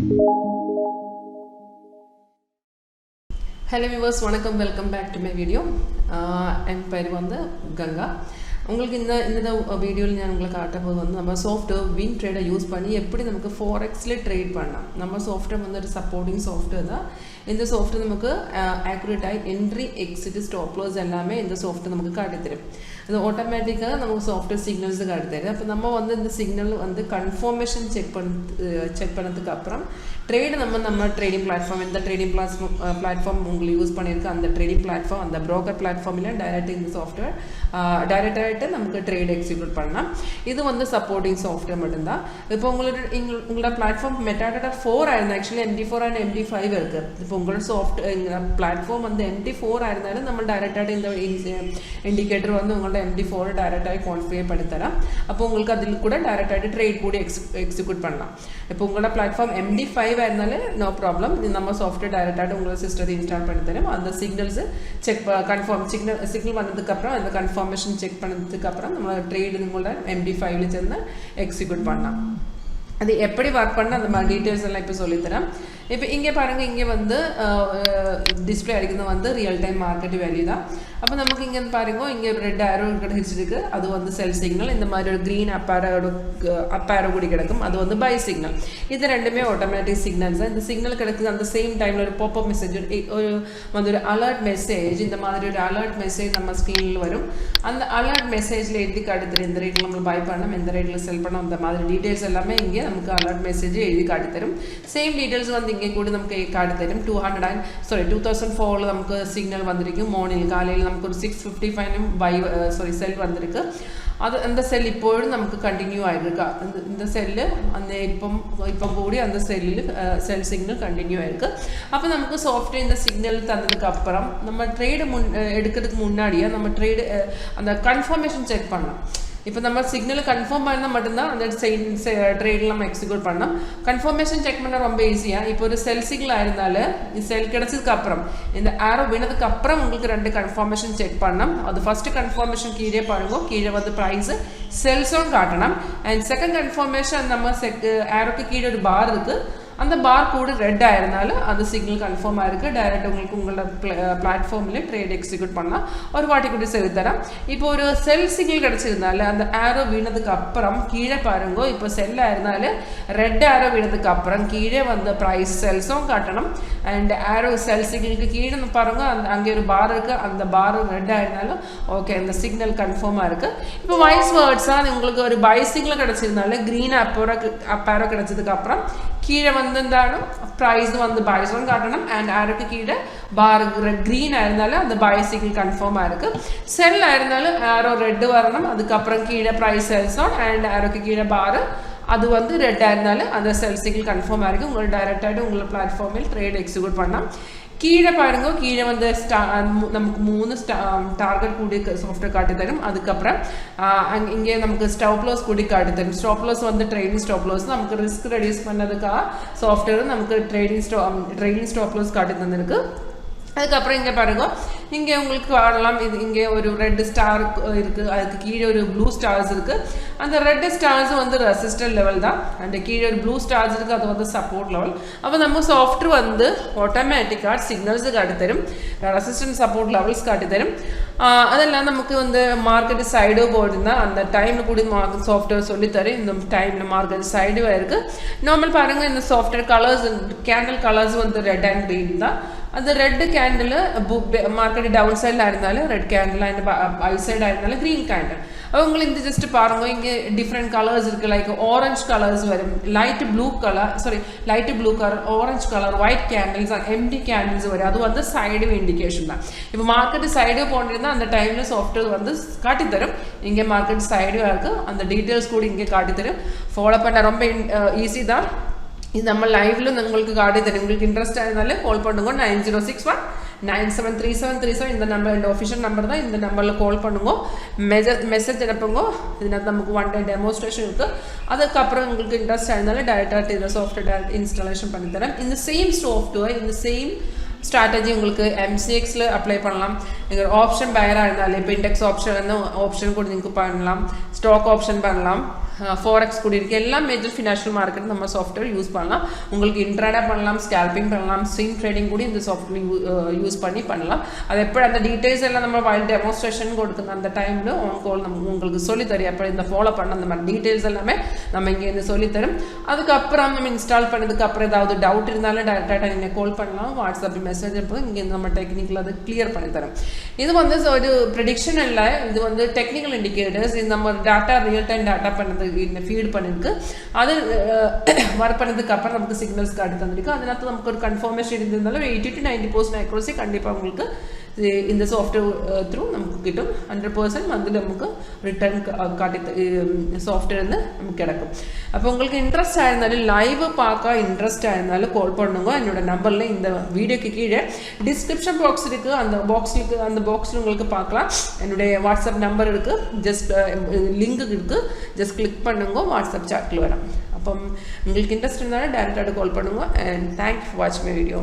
Hello viewers, welcome back to my video. I'm Ganga. In the video, we software WinTrader use forex trade. We software supporting software. In the software, we accurate entry, exit, stop loss in the software. The automatic software signals. We signal the confirmation check trade trading platform. In the trading platform use the trading platform, the broker platform direct in the software direct trade execute this is the supporting software. If you platform metadata 4 actually MD4 and MD5 software platform and the MD4 direct in the indicator MD4 direct configure direct trade execute if you platform MD5 no problem in software direct system install the signals check confirm signal the confirmation check trade MD5 execute அது எப்படி work பண்ண அந்த details எல்லாம் இப்ப சொல்லி தரேன். இப்போ இங்க பாருங்க இங்க வந்து டிஸ்ப்ளே அடிக்குது வந்து ரியல் டைம் மார்க்கெட் வேல்யூ தான். அப்ப நமக்கு இங்க பாருங்க இங்க ரெட் ஆரோ கிடைச்சிருக்கு. அது வந்து செல் சிக்னல். இந்த மாதிரி ஒரு green up arrow கூடி கிடக்கும். அது வந்து பை சிக்னல். இது ரெண்டுமே ஆட்டோமேட்டிக் சிக்னல்ஸ். இந்த சிக்னல் கிடைக்குது அந்த சேம் டைம்ல ஒரு பாப் அப் மெசேஜ் ஒரு வந்து ஒரு அலர்ட் மெசேஜ் இந்த மாதிரி ஒரு அலர்ட் மெசேஜ் நம்ம ஸ்கிரீன்ல வரும். அந்த அலர்ட் மெசேஜ்ல எழுதி காட்டுது இந்த ரேட்ல நம்ம பை பண்ணனும் இந்த ரேட்ல செல் பண்ணனும் அந்த மாதிரி டீடைல்ஸ் எல்லாமே இங்க நமக்கு அலர்ட் மெசேஜ் எழுதி காட்டி தரும். சேம் டீடைல்ஸ் வந்து இங்க கூட நமக்கு காட்டி தரும். 2004 ல நமக்கு சிக்னல் வந்திருக்கு. மார்னிங் காலையில நமக்கு ஒரு 6:55 பை செல் வந்திருக்கு. அது அந்த செல் இப்போவும் நமக்கு கண்டினியூ ஆயிருக்கு. இந்த செல் அந்த இப்போ கூடி அந்த செல் சிக்னல் கண்டினியூ ஆயிருக்கு. அப்ப நமக்கு சாஃப்ட்வேர் இந்த சிக்னல் தந்ததுக்கு அப்புறம் நம்ம ட்ரேட் எடுக்கிறதுக்கு முன்னாடியே நம்ம ட்ரேட் அந்த கன்ஃபர்மேஷன் செக் பண்ணலாம். இப்போ நம்ம சிக்னல் கன்ஃபார்ம் பண்ணா மட்டும்தான் அந்த ட்ரேட்ல நம்ம எக்ஸிக்யூட் பண்ணலாம். கன்ஃபர்மேஷன் செக் பண்ண ரொம்ப ஈஸியா. இப்போ ஒரு செல் சிக்னல் ஆயிருந்தால செல் கிடைச்சதுக்கு அப்புறம் இந்த ஆரோ வினதுக்கு அப்புறம் உங்களுக்கு ரெண்டு கன்ஃபர்மேஷன் செக் பண்ணலாம். அது ஃபர்ஸ்ட் கன்ஃபர்மேஷன் கீழே பாருங்க. கீழே வந்து பிரைஸ் செல்ஸ் ஆன் காட்டணும். அண்ட் செகண்ட் கன்ஃபர்மேஷன் நம்ம ஆரோக்கு கீழே ஒரு பார் இருக்கு. அந்த பார் கூட ரெட் ஆயிருந்தால அந்த சிக்னல் கன்ஃபார்ம் ஆயிருக்கு. டைரக்ட் உங்களுக்கு உங்களோட பிளாட்ஃபார்ம்ல ட்ரேட் எக்ஸிக்யூட் பண்ணலாம். ஒரு வாட்டி கூட செய்து தரேன். இப்போ ஒரு செல் சிக்னல் கிடைச்சிருந்தால அந்த ஆரோ வீணதுக்கு அப்புறம் கீழே பாருங்க. இப்போ செல் ஆயிருந்தால ரெட் ஆரோ வீணதுக்கு அப்புறம் கீழே வந்து பிரைஸ் செல்ஸும் காட்டணும். அண்ட் ஆரோ செல் சிக்னலுக்கு கீழே பாருங்க அங்கே ஒரு பார் இருக்கு. அந்த பார் ரெட் ஆயிருந்தாலும் ஓகே அந்த சிக்னல் கன்ஃபார்மா இருக்கு. இப்போ வைஸ் வேர்ட்ஸா உங்களுக்கு ஒரு பை சிக்னல் கிடைச்சிருந்தால கிரீன் அப் ஆரோ கிடைச்சதுக்கு அப்புறம் கீழே வந்து பிரைஸ் வந்து பைஸ் ஒன் காட்டணும். அண்ட் ஆரோக்கு கீழே பார் கிரீன் ஆயிருந்தாலும் அந்த பை சிக்னல் கன்ஃபார்மா இருக்கு. செல் ஆயிருந்தாலும் ஆரோ ரெட் வரணும். அதுக்கப்புறம் கீழே பிரைஸ் செல்ஸ் ஆன் அண்ட் ஆரோக்கு கீழே பார் அது வந்து ரெட் ஆயிருந்தாலும் அந்த செல் சிக்னல் கன்ஃபார்மா இருக்கு. உங்களுக்கு டைரக்டாக உங்களோட பிளாட்ஃபார்மில் ட்ரேட் எக்ஸிக்யூட் பண்ணலாம். கீழே பாருங்க கீழே வந்து நமக்கு 3 டார்கெட் கூடி சாஃப்ட்வேர் காட்டி தரும். அதுக்கப்புறம் இங்கே நமக்கு ஸ்டாப் லாஸ் கூடி காட்டி தரும். ஸ்டாப் லாஸ் வந்து ட்ரேடிங் ஸ்டாப் லாஸ் நமக்கு ரிஸ்க் ரெடியூஸ் பண்ணதுக்காக சாஃப்ட்வேர் நமக்கு ட்ரேடிங் ஸ்டாப் லாஸ் காட்டி தந்திருக்கு. அதுக்கப்புறம் இங்கே பாருங்க இங்கே உங்களுக்கு வரலாம். இது இங்கே ஒரு ரெட் ஸ்டார் இருக்கு. அதுக்கு கீழே ஒரு ப்ளூ ஸ்டார்ஸ் இருக்கு. அந்த ரெட் ஸ்டார்ஸ் வந்து ரெசிஸ்டன்ட் லெவல் தான். அண்ட் கீழே ஒரு ப்ளூ ஸ்டார்ஸ் இருக்கு. அது வந்து சப்போர்ட் லெவல். அப்போ நம்ம சாஃப்ட்வேர் வந்து ஆட்டோமேட்டிக்காக சிக்னல்ஸ் காட்டி தரும். ரெசிஸ்டன்ட் சப்போர்ட் லெவல்ஸ் காட்டி தரும். அதெல்லாம் நமக்கு வந்து மார்க்கெட் சைடோ போயிருந்தா அந்த டைம்ல கூட சாஃப்ட்வேர் சொல்லி தரும். இந்த டைம்ல மார்க்கெட் சைடுவா இருக்கு. நார்மல் பாருங்க இந்த சாஃப்ட்வேர் கலர்ஸ் கேண்டில் கலர்ஸ் வந்து ரெட் அண்ட் கிரீன் தான். அந்த ரெட் கேண்டில் மார்க்கெட் டவுன் சைடில் இருந்தாலும் ரெட் கேண்டில் அண்ட் ஐ சைடாக இருந்தாலும் க்ரீன் கேண்டில். உங்களுக்கு இந்த ஜஸ்ட் பாருங்க இங்கே டிஃப்ரெண்ட் கலர்ஸ் இருக்கு. லைக் ஆரஞ்ச் கலர்ஸ் வரும், light blue colour, orange colour, white candles, empty candles வரும். அது வந்து சைடு இண்டிகேஷன் தான். இப்போ மார்க்கெட் சைடு போனிருந்தா அந்த டைம்ல சாஃப்ட்வேர் வந்து காட்டித்தரும். இங்கே மார்க்கெட் சைடு இருக்கு. அந்த டீட்டெயில்ஸ் கூட இங்கே காட்டித்தரும். ஃபாலோ பண்ண ரொம்ப ஈஸி தான். இது நம்ம லைவ்ல உங்களுக்கு காட்டி தரும். உங்களுக்கு இன்ட்ரெஸ்ட் ஆயிருந்தாலே கால் பண்ணுங்க. 9061973737 இந்த நம்பர் இந்த ஆஃபிஷியல் நம்பர் தான். இந்த நம்பர்ல கால் பண்ணுங்க. மெசேஜ் அனுப்புங்க. இதுல நமக்கு 1 day டெமோன்ஸ்ட்ரேஷன் இருக்கு. அதுக்கப்புறம் உங்களுக்கு இன்ட்ரெஸ்ட் ஆயிருந்தாலே டைரக்டா இந்த சாஃப்ட்வேர் இன்ஸ்டாலேஷன் பண்ணி தரேன். இந்த சேம் சாஃப்ட்வேர் இந்த சேம் ஸ்ட்ராட்டஜி உங்களுக்கு MCXல அப்ளை பண்ணலாம். நீங்கள் ஆப்ஷன் பையராக இருந்தாலும் இப்போ இண்டெக்ஸ் ஆப்ஷன் கூட நீங்கள் பண்ணலாம். ஸ்டாக் ஆப்ஷன் பண்ணலாம். ஃபாரெக்ஸ் கூட இருக்குது. எல்லா மேஜர் ஃபினான்ஷியல் மார்க்கெட் நம்ம சாஃப்ட்வேர் யூஸ் பண்ணலாம். உங்களுக்கு இன்ட்ராடே பண்ணலாம், ஸ்கேல்பிங் பண்ணலாம், ஸ்விங் ட்ரேடிங் கூட இந்த சாஃப்ட்வேர் யூஸ் பண்ணலாம். அது எப்படி அந்த டீட்டெயில்ஸ் எல்லாம் நம்ம வைல் டெமோன்ஸ்ட்ரேஷன் கொடுக்குற அந்த டைமில் ஆன் கால் நம்ம உங்களுக்கு சொல்லித்தரும். எப்படி இந்த ஃபாலோ பண்ண அந்த மாதிரி டீட்டெயில்ஸ் எல்லாமே நம்ம இங்கேருந்து சொல்லித்தரும். அதுக்கப்புறம் நம்ம இன்ஸ்டால் பண்ணதுக்கப்புறம் ஏதாவது டவுட் இருந்தாலும் டேரெக்டாக நீங்கள் கால் பண்ணலாம், வாட்ஸ்அப்பில் மெசேஜ் அனுப்பும். இங்கேருந்து நம்ம டெக்னிக்கல் அது கிளியர் பண்ணி தரோம். இது வந்து ஒரு ப்ரெடிக்ஷன் இல்லை, இது வந்து டெக்னிக்கல் இண்டிகேட்டர்ஸ். இது நம்ம டேட்டா ரியல் டைம் டேட்டா பண்ணது இந்த ஃபீட் பண்ணிருக்கு. அது ஒர்க் பண்ணதுக்கு அப்புறம் நமக்கு சிக்னல்ஸ் காட்டி தந்திருக்கு. அதனால நமக்கு ஒரு கன்ஃபர்மேஷன் இருந்திருந்தாலும் 80 to 90% அக்யூரசி கண்டிப்பாக உங்களுக்கு இந்த சாஃப்ட்வேர் த்ரூ நமக்கு கிட்டும். 100% வந்து நமக்கு ரிட்டர்ன் காட்டி சாஃப்ட்வேர் வந்து நமக்கு கிடைக்கும். அப்போ உங்களுக்கு இன்ட்ரெஸ்ட் ஆயிருந்தாலும் லைவ் பார்க்க இன்ட்ரெஸ்ட் ஆயிருந்தாலும் கால் பண்ணுங்க. என்னோட நம்பரில் இந்த வீடியோக்கு கீழே டிஸ்கிரிப்ஷன் பாக்ஸ் இருக்குது. அந்த பாக்ஸில் உங்களுக்கு பார்க்கலாம். என்னுடைய வாட்ஸ்அப் நம்பர் இருக்குது, ஜஸ்ட் லிங்க் இருக்குது, ஜஸ்ட் கிளிக் பண்ணுங்க, வாட்ஸ்அப் சாட்டில் வரும். அப்போ உங்களுக்கு இன்ட்ரெஸ்ட் இருந்தாலும் டேரெக்டாக கால் பண்ணுங்க. அண்ட் தேங்க்யூ ஃபார் வாட்சிங் மை வீடியோ.